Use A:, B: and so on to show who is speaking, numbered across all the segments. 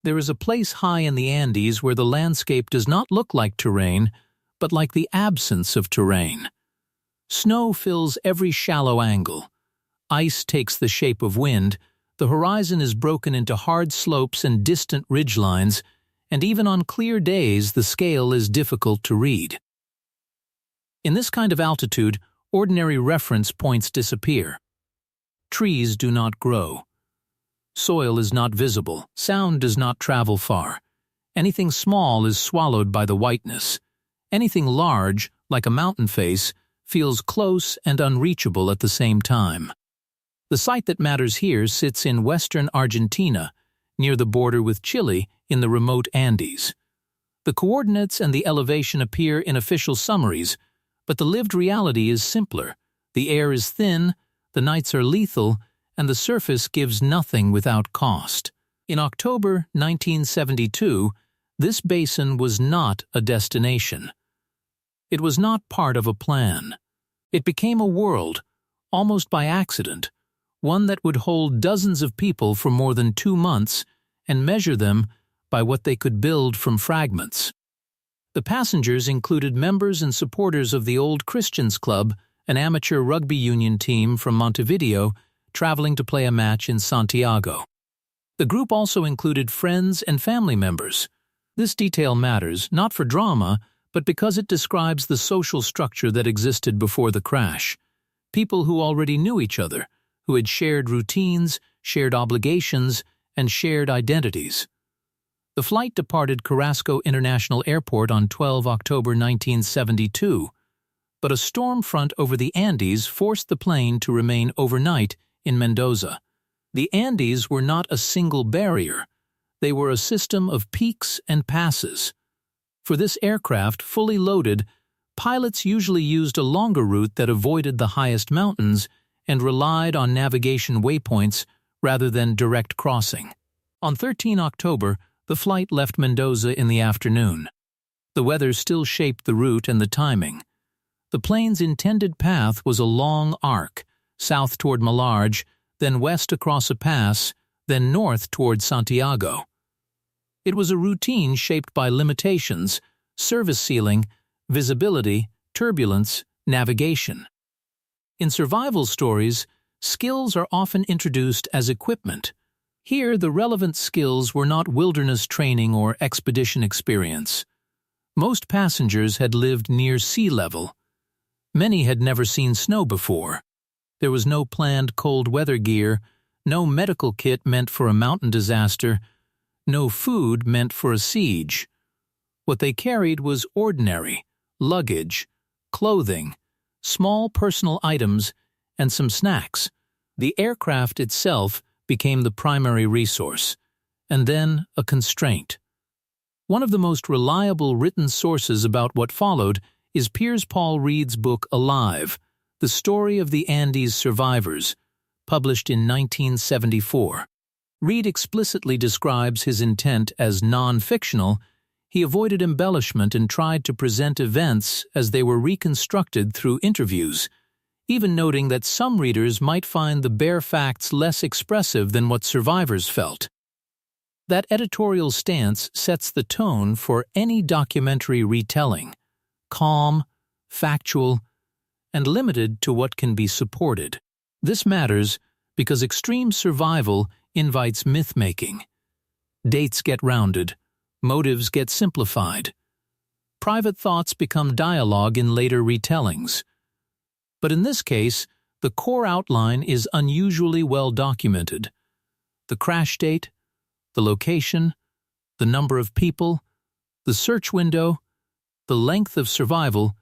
A: There is a place high in the Andes where the landscape does not look like terrain, but like the absence of terrain. Snow fills every shallow angle. Ice takes the shape of wind. The horizon is broken into hard slopes and distant ridgelines, and even on clear days the scale is difficult to read. In this kind of altitude, ordinary reference points disappear. Trees do not grow. Soil is not visible. Sound does not travel far. Anything small is swallowed by the whiteness. Anything large, like a mountain face, feels close and unreachable at the same time. The site that matters here sits in western Argentina, near the border with Chile in the remote Andes. The coordinates and the elevation appear in official summaries, but the lived reality is simpler. The air is thin, the nights are lethal, and the surface gives nothing without cost. In October 1972, this basin was not a destination. It was not part of a plan. It became a world, almost by accident, one that would hold dozens of people for more than 2 months and measure them by what they could build from fragments. The passengers included members and supporters of the Old Christians Club, an amateur rugby union team from Montevideo, traveling to play a match in Santiago. The group also included friends and family members. This detail matters, not for drama, but because it describes the social structure that existed before the crash. People who already knew each other, who had shared routines, shared obligations, and shared identities. The flight departed Carrasco International Airport on 12 October 1972, but a storm front over the Andes forced the plane to remain overnight in Mendoza. The Andes were not a single barrier. They were a system of peaks and passes. For this aircraft, fully loaded, pilots usually used a longer route that avoided the highest mountains and relied on navigation waypoints rather than direct crossing. On 13 October, the flight left Mendoza in the afternoon. The weather still shaped the route and the timing. The plane's intended path was a long arc, south toward Malargüe, then west across a pass, then north toward Santiago. It was a routine shaped by limitations, service ceiling, visibility, turbulence, navigation. In survival stories, skills are often introduced as equipment. Here, the relevant skills were not wilderness training or expedition experience. Most passengers had lived near sea level. Many had never seen snow before. There was no planned cold weather gear, no medical kit meant for a mountain disaster, no food meant for a siege. What they carried was ordinary, luggage, clothing, small personal items, and some snacks. The aircraft itself became the primary resource, and then a constraint. One of the most reliable written sources about what followed is Piers Paul Reed's book Alive, The Story of the Andes Survivors, published in 1974. Reed explicitly describes his intent as non-fictional. He avoided embellishment and tried to present events as they were reconstructed through interviews, even noting that some readers might find the bare facts less expressive than what survivors felt. That editorial stance sets the tone for any documentary retelling, calm, factual, and limited to what can be supported. This matters because extreme survival invites myth-making. Dates get rounded, motives get simplified. Private thoughts become dialogue in later retellings. But in this case, the core outline is unusually well documented. The crash date, the location, the number of people, the search window, the length of survival,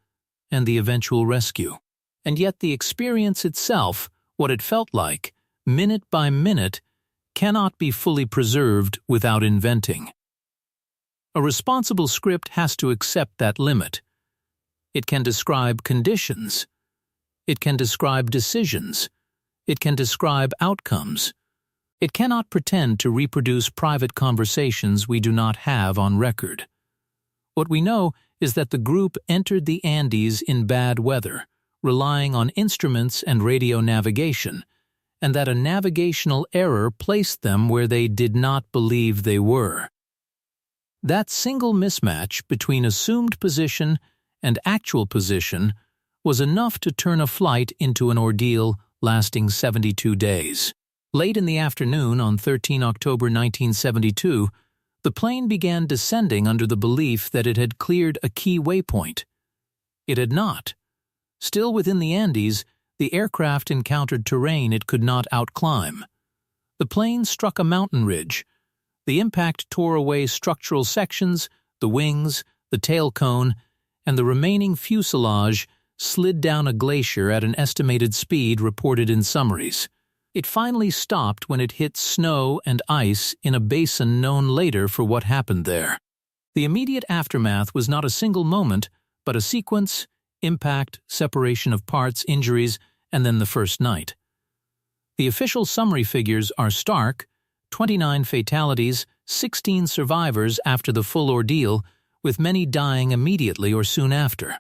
A: and the eventual rescue. And yet the experience itself, what it felt like, minute by minute, cannot be fully preserved without inventing. A responsible script has to accept that limit. It can describe conditions. It can describe decisions. It can describe outcomes. It cannot pretend to reproduce private conversations we do not have on record. What we know is that the group entered the Andes in bad weather, relying on instruments and radio navigation, and that a navigational error placed them where they did not believe they were. That single mismatch between assumed position and actual position was enough to turn a flight into an ordeal lasting 72 days. Late in the afternoon on 13 October 1972, the plane began descending under the belief that it had cleared a key waypoint. It had not. Still within the Andes, the aircraft encountered terrain it could not outclimb. The plane struck a mountain ridge. The impact tore away structural sections, the wings, the tail cone, and the remaining fuselage slid down a glacier at an estimated speed reported in summaries. It finally stopped when it hit snow and ice in a basin known later for what happened there. The immediate aftermath was not a single moment, but a sequence: impact, separation of parts, injuries, and then the first night. The official summary figures are stark: 29 fatalities, 16 survivors after the full ordeal, with many dying immediately or soon after.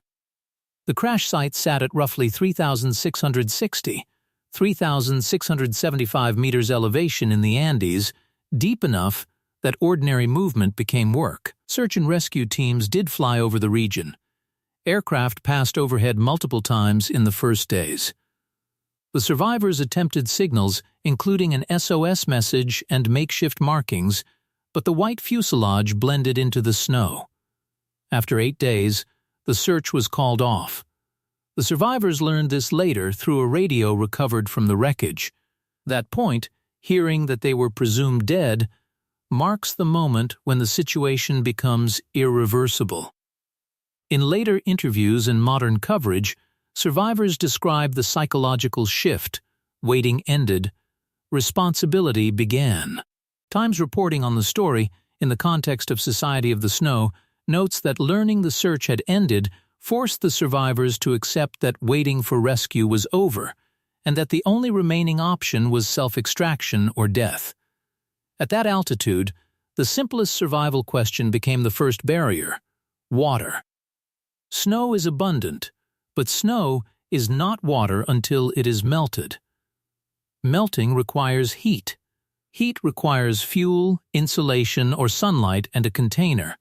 A: The crash site sat at roughly 3,675 meters elevation in the Andes, deep enough that ordinary movement became work. Search and rescue teams did fly over the region. Aircraft passed overhead multiple times in the first days. The survivors attempted signals, including an SOS message and makeshift markings, but the white fuselage blended into the snow. After 8 days, the search was called off. The survivors learned this later through a radio recovered from the wreckage. That point, hearing that they were presumed dead, marks the moment when the situation becomes irreversible. In later interviews and modern coverage, survivors describe the psychological shift. Waiting ended. Responsibility began. Times reporting on the story, in the context of Society of the Snow, notes that learning the search had ended forced the survivors to accept that waiting for rescue was over, and that the only remaining option was self-extraction or death. At that altitude, the simplest survival question became the first barrier: water. Snow is abundant, but snow is not water until it is melted. Melting requires heat. Heat requires fuel, insulation, or sunlight and a container.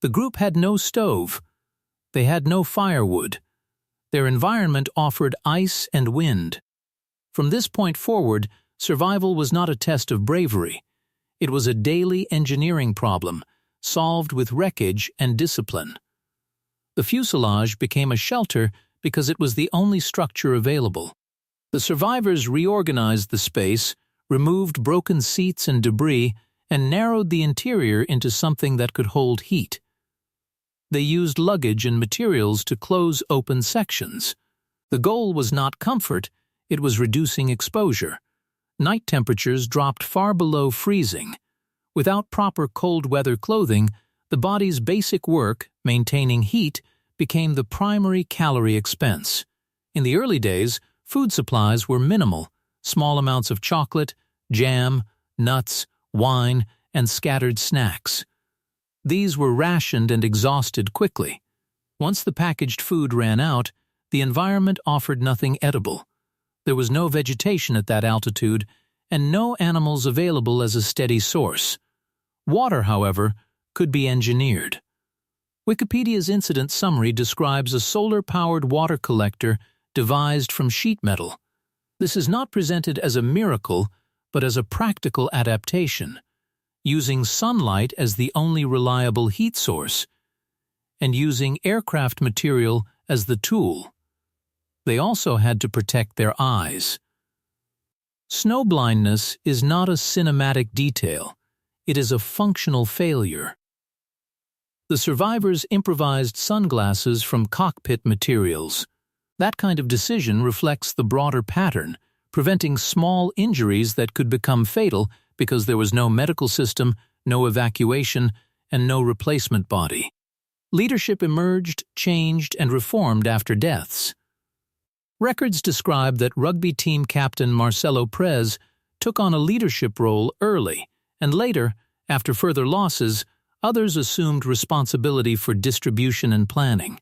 A: The group had no stove. They had no firewood. Their environment offered ice and wind. From this point forward, survival was not a test of bravery. It was a daily engineering problem, solved with wreckage and discipline. The fuselage became a shelter because it was the only structure available. The survivors reorganized the space, removed broken seats and debris, and narrowed the interior into something that could hold heat. They used luggage and materials to close open sections. The goal was not comfort, it was reducing exposure. Night temperatures dropped far below freezing. Without proper cold weather clothing, the body's basic work, maintaining heat, became the primary calorie expense. In the early days, food supplies were minimal: small amounts of chocolate, jam, nuts, wine, and scattered snacks. These were rationed and exhausted quickly. Once the packaged food ran out, the environment offered nothing edible. There was no vegetation at that altitude, and no animals available as a steady source. Water, however, could be engineered. Wikipedia's incident summary describes a solar-powered water collector devised from sheet metal. This is not presented as a miracle, but as a practical adaptation, using sunlight as the only reliable heat source, and using aircraft material as the tool. They also had to protect their eyes. Snow blindness is not a cinematic detail. It is a functional failure. The survivors improvised sunglasses from cockpit materials. That kind of decision reflects the broader pattern, preventing small injuries that could become fatal because there was no medical system, no evacuation, and no replacement body. Leadership emerged, changed, and reformed after deaths. Records describe that rugby team captain Marcelo Prez took on a leadership role early, and later, after further losses, others assumed responsibility for distribution and planning.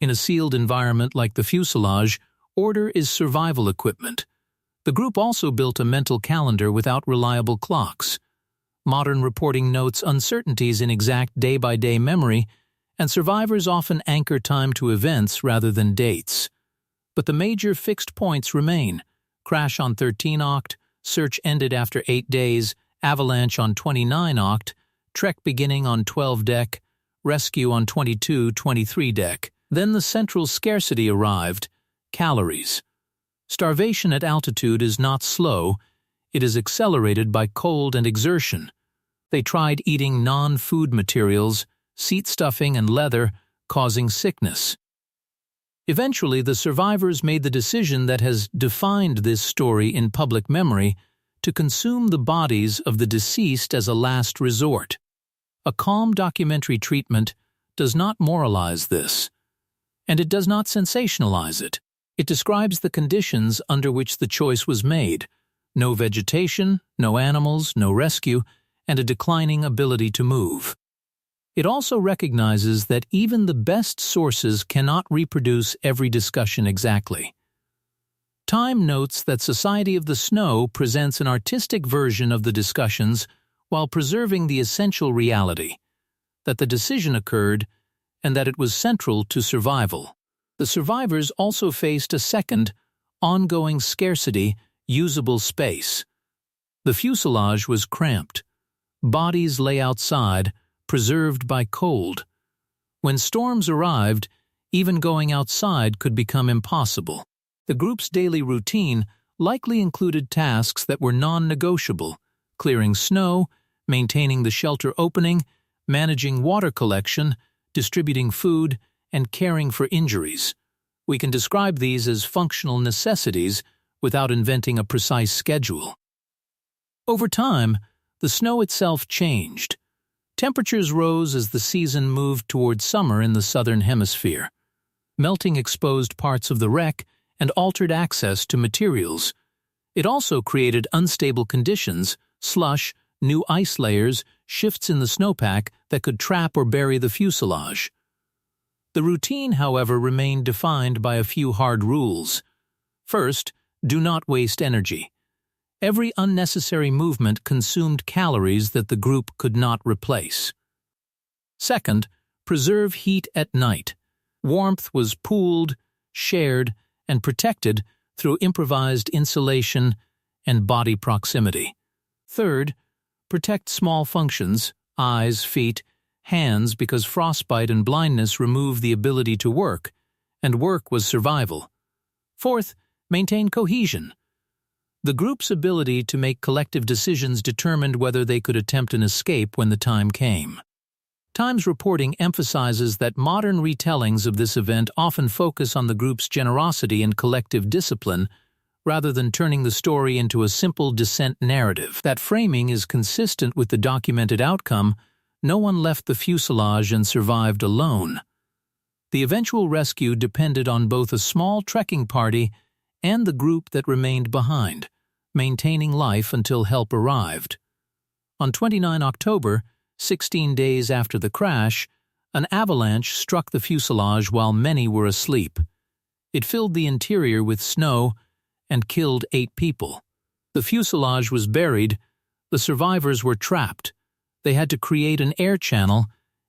A: In a sealed environment like the fuselage, order is survival equipment. The group also built a mental calendar without reliable clocks. Modern reporting notes uncertainties in exact day-by-day memory, and survivors often anchor time to events rather than dates. But the major fixed points remain: crash on 13 oct, search ended after 8 days, avalanche on 29 oct, trek beginning on 12 dec, rescue on 22-23 dec. Then the central scarcity arrived: calories. Starvation at altitude is not slow, it is accelerated by cold and exertion. They tried eating non-food materials, seat stuffing and leather, causing sickness. Eventually, the survivors made the decision that has defined this story in public memory to consume the bodies of the deceased as a last resort. A calm documentary treatment does not moralize this, and it does not sensationalize it. It describes the conditions under which the choice was made: no vegetation, no animals, no rescue, and a declining ability to move. It also recognizes that even the best sources cannot reproduce every discussion exactly. Time notes that Society of the Snow presents an artistic version of the discussions while preserving the essential reality, that the decision occurred and that it was central to survival. The survivors also faced a second, ongoing scarcity: usable space. The fuselage was cramped. Bodies lay outside, preserved by cold. When storms arrived, even going outside could become impossible. The group's daily routine likely included tasks that were non-negotiable: clearing snow, maintaining the shelter opening, managing water collection, distributing food, and caring for injuries. We can describe these as functional necessities without inventing a precise schedule. Over time, the snow itself changed. Temperatures rose as the season moved toward summer in the southern hemisphere. Melting exposed parts of the wreck and altered access to materials. It also created unstable conditions: slush, new ice layers, shifts in the snowpack that could trap or bury the fuselage. The routine, however, remained defined by a few hard rules. First, do not waste energy. Every unnecessary movement consumed calories that the group could not replace. Second, preserve heat at night. Warmth was pooled, shared, and protected through improvised insulation and body proximity. Third, protect small functions: eyes, feet, hands, because frostbite and blindness remove the ability to work, and work was survival. Fourth, maintain cohesion. The group's ability to make collective decisions determined whether they could attempt an escape when the time came. Times reporting emphasizes that modern retellings of this event often focus on the group's generosity and collective discipline, rather than turning the story into a simple descent narrative. That framing is consistent with the documented outcome: no one left the fuselage and survived alone. The eventual rescue depended on both a small trekking party and the group that remained behind, maintaining life until help arrived. On 29 October, 16 days after the crash, an avalanche struck the fuselage while many were asleep. It filled the interior with snow and killed 8 people. The fuselage was buried, the survivors were trapped. They had to create an air channel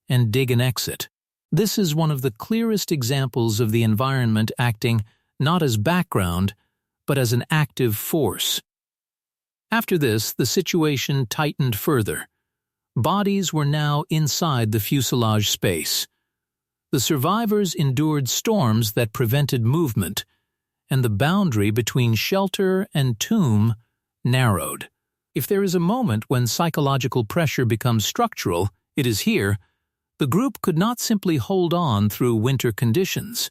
A: and dig an exit. This is one of the clearest examples of the environment acting not as background, but as an active force. After this, the situation tightened further. Bodies were now inside the fuselage space. The survivors endured storms that prevented movement, and the boundary between shelter and tomb narrowed. If there is a moment when psychological pressure becomes structural, it is here. The group could not simply hold on through winter conditions.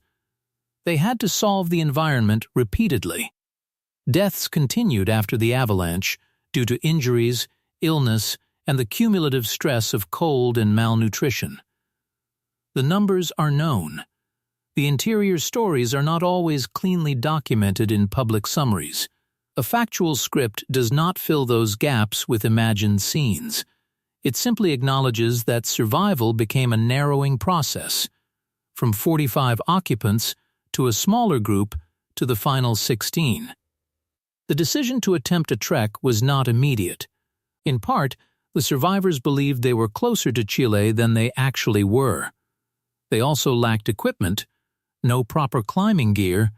A: They had to solve the environment repeatedly. Deaths continued after the avalanche due to injuries, illness, and the cumulative stress of cold and malnutrition. The numbers are known. The interior stories are not always cleanly documented in public summaries. A factual script does not fill those gaps with imagined scenes. It simply acknowledges that survival became a narrowing process, from 45 occupants to a smaller group to the final 16. The decision to attempt a trek was not immediate. In part, the survivors believed they were closer to Chile than they actually were. They also lacked equipment, no proper climbing gear,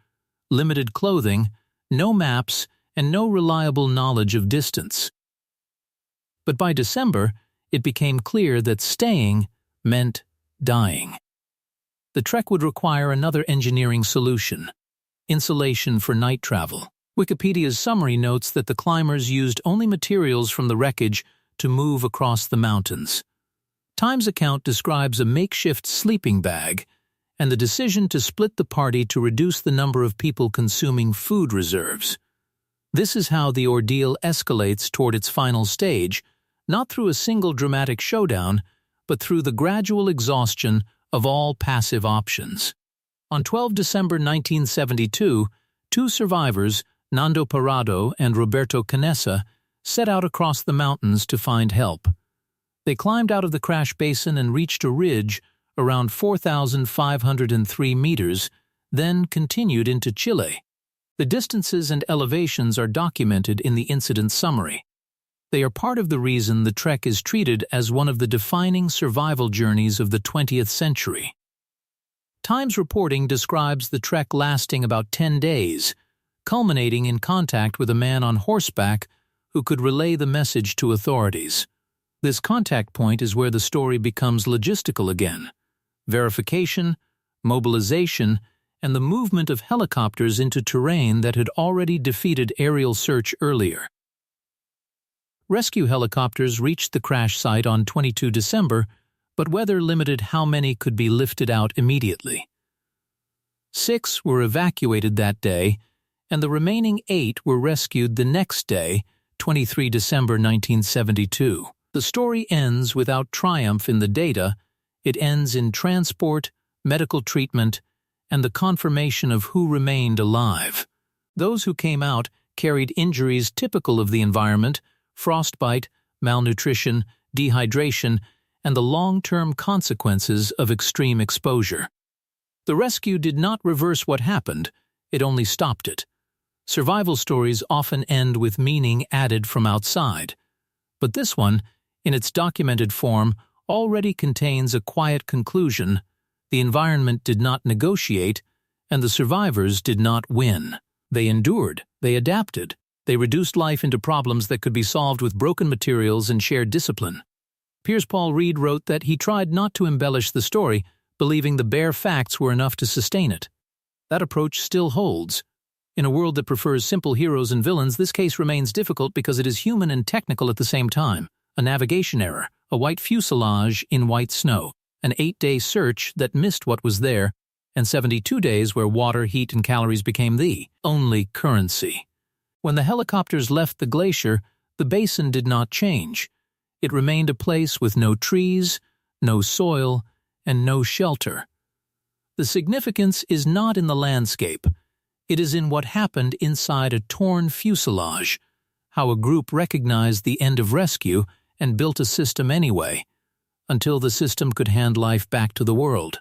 A: limited clothing, no maps, and no reliable knowledge of distance. But by December, it became clear that staying meant dying. The trek would require another engineering solution: insulation for night travel. Wikipedia's summary notes that the climbers used only materials from the wreckage to move across the mountains. Time's account describes a makeshift sleeping bag and the decision to split the party to reduce the number of people consuming food reserves. This is how the ordeal escalates toward its final stage, not through a single dramatic showdown, but through the gradual exhaustion of all passive options. On 12 December 1972, two survivors, Nando Parado and Roberto Canessa, set out across the mountains to find help. They climbed out of the crash basin and reached a ridge around 4,503 meters, then continued into Chile. The distances and elevations are documented in the incident summary. They are part of the reason the trek is treated as one of the defining survival journeys of the 20th century. Times reporting describes the trek lasting about 10 days, culminating in contact with a man on horseback who could relay the message to authorities. This contact point is where the story becomes logistical again: verification, mobilization, and the movement of helicopters into terrain that had already defeated aerial search earlier. Rescue helicopters reached the crash site on 22 December, but weather limited how many could be lifted out immediately. 6 were evacuated that day, and the remaining 8 were rescued the next day, 23 December 1972. The story ends without triumph in the data. It ends in transport, medical treatment, and the confirmation of who remained alive. Those who came out carried injuries typical of the environment: frostbite, malnutrition, dehydration, and the long-term consequences of extreme exposure. The rescue did not reverse what happened, it only stopped it. Survival stories often end with meaning added from outside, but this one, in its documented form, already contains a quiet conclusion: the environment did not negotiate, and the survivors did not win. They endured, they adapted, they reduced life into problems that could be solved with broken materials and shared discipline. Piers Paul Reed wrote that he tried not to embellish the story, believing the bare facts were enough to sustain it. That approach still holds. In a world that prefers simple heroes and villains, this case remains difficult because it is human and technical at the same time. A navigation error, a white fuselage in white snow, an 8-day search that missed what was there, and 72 days where water, heat, and calories became the only currency. When the helicopters left the glacier, the basin did not change. It remained a place with no trees, no soil, and no shelter. The significance is not in the landscape. It is in what happened inside a torn fuselage, how a group recognized the end of rescue and built a system anyway, until the system could hand life back to the world.